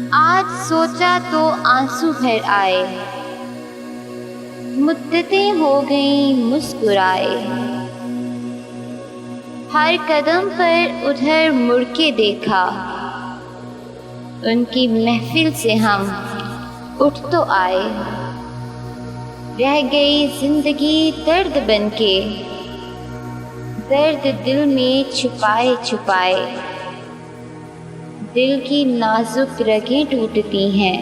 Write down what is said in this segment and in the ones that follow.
आज सोचा तो आंसू भर आए, मुद्दतें हो गईं मुस्कुराए। हर कदम पर उधर मुड़ के देखा, उनकी महफिल से हम उठ तो आए। रह गई जिंदगी दर्द बनके, दर्द दिल में छुपाए छुपाए। दिल की नाजुक रगें टूटती हैं,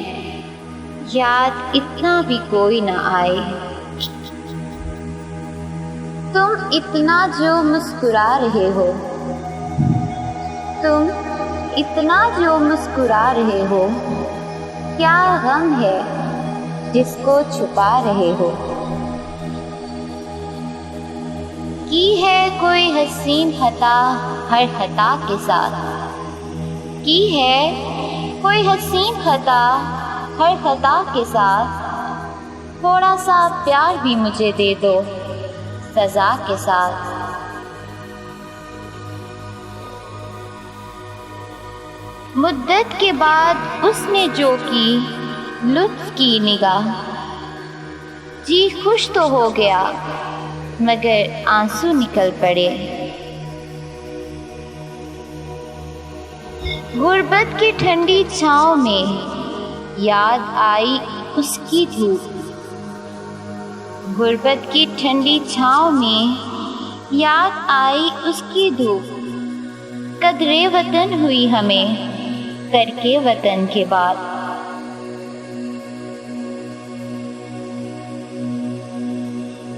याद इतना भी कोई ना आए। तुम इतना जो मुस्कुरा रहे हो, तुम इतना जो मुस्कुरा रहे हो, क्या गम है जिसको छुपा रहे हो। की है कोई हसीन खता हर खता के साथ, की है कोई हसीन खता हर खता के साथ। थोड़ा सा प्यार भी मुझे दे दो सजा के साथ। मुद्दत के बाद उसने जो की लुत्फ की निगाह, जी खुश तो हो गया मगर आंसू निकल पड़े। गुर्बत की ठंडी छाँव में याद आई उसकी धूप, गुर्बत की ठंडी छाँव में याद आई उसकी धूप। कदरे वतन हुई हमें करके वतन के बाद।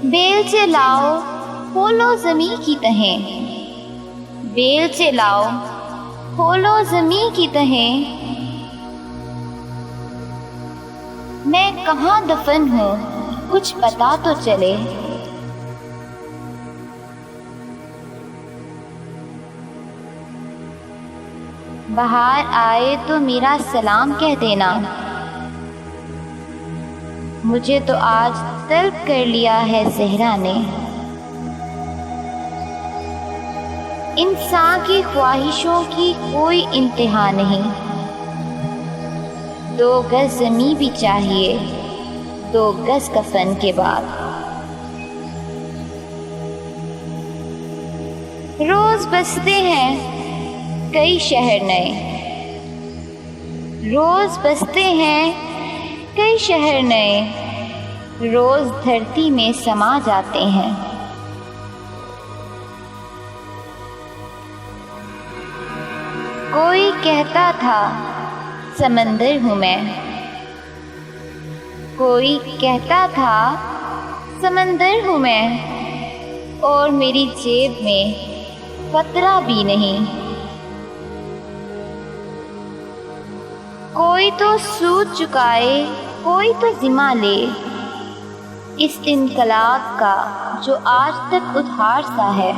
बेल से लाओ खोलो ज़मीं की तहें, बेल से लाओ खोलो ज़मीं की तहें। मैं कहाँ दफन हूँ कुछ पता तो चले। बाहर आए तो मेरा सलाम कह देना, मुझे तो आज तलब कर लिया है ज़हरा ने। इंसान की ख्वाहिशों की कोई इंतहा नहीं, 2 गज ज़मीं भी चाहिए 2 गज कफन के बाद। रोज़ बसते हैं कई शहर नए, रोज़ बसते हैं कई शहर नए। रोज़ धरती में समा जाते हैं। कोई कहता था समंदर हूँ मैं, कोई कहता था समंदर हूँ मैं, और मेरी जेब में कतरा भी नहीं। कोई तो सूद चुकाए कोई तो ज़िम्मा ले, इस इनकलाब का जो आज तक उधार सा है।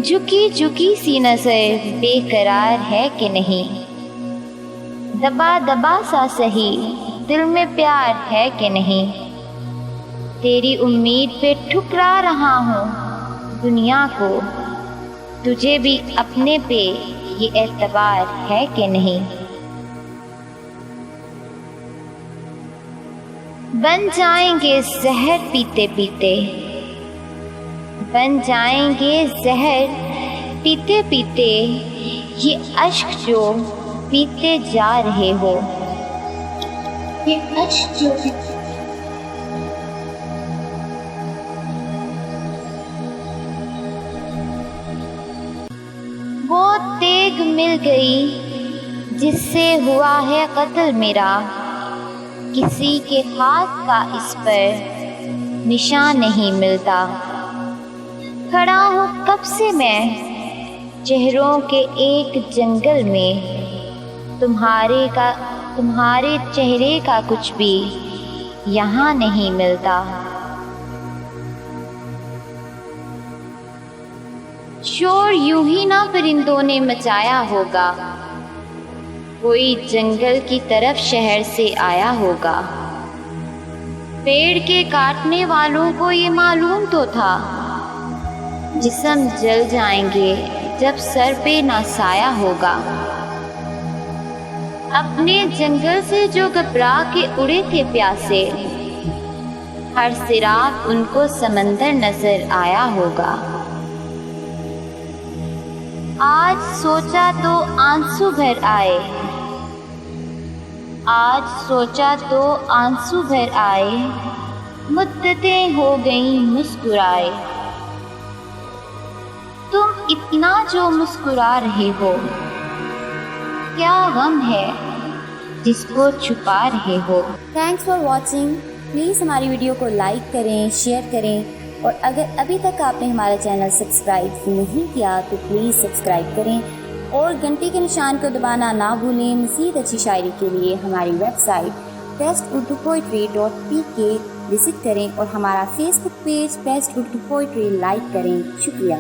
झुकी झुकी सी नज़र बेकरार है कि नहीं, दबा दबा सा सही दिल में प्यार है कि नहीं। तेरी उम्मीद पे ठुकरा रहा हूँ दुनिया को, तुझे भी अपने पे ये एतबार है कि नहीं। बन जाएंगे जहर पीते पीते, बन जाएंगे जहर पीते पीते। ये अश्क जो पीते जा रहे हो, ये अश्क जो वो तेग मिल गई जिससे हुआ है कत्ल मेरा। किसी के हाथ का इस पर निशान नहीं मिलता। खड़ा हूँ कब से मैं चेहरों के एक जंगल में, तुम्हारे चेहरे का कुछ भी यहाँ नहीं मिलता। शोर यूं ही ना परिंदों ने मचाया होगा, कोई जंगल की तरफ शहर से आया होगा। पेड़ के काटने वालों को ये मालूम तो था, जिस्म जल जाएंगे जब सर पे ना साया होगा। अपने जंगल से जो घबरा के उड़े थे प्यासे, हर सिराग उनको समंदर नजर आया होगा। आज सोचा तो आंसू भर आए, आज सोचा तो आंसू भर आए, मुद्दतें हो गईं मुस्कुराए। तुम इतना जो मुस्कुरा रहे हो, क्या गम है जिसको छुपा रहे हो। Thanks for watching. प्लीज़ हमारी वीडियो को लाइक करें, शेयर करें, और अगर अभी तक आपने हमारा चैनल सब्सक्राइब नहीं किया तो प्लीज़ सब्सक्राइब करें और घंटी के निशान को दबाना ना भूलें। मज़ीद अच्छी शायरी के लिए हमारी वेबसाइट besturdupoetry.pk विज़िट करें और हमारा Facebook page best Urdu poetry like करें। शुक्रिया।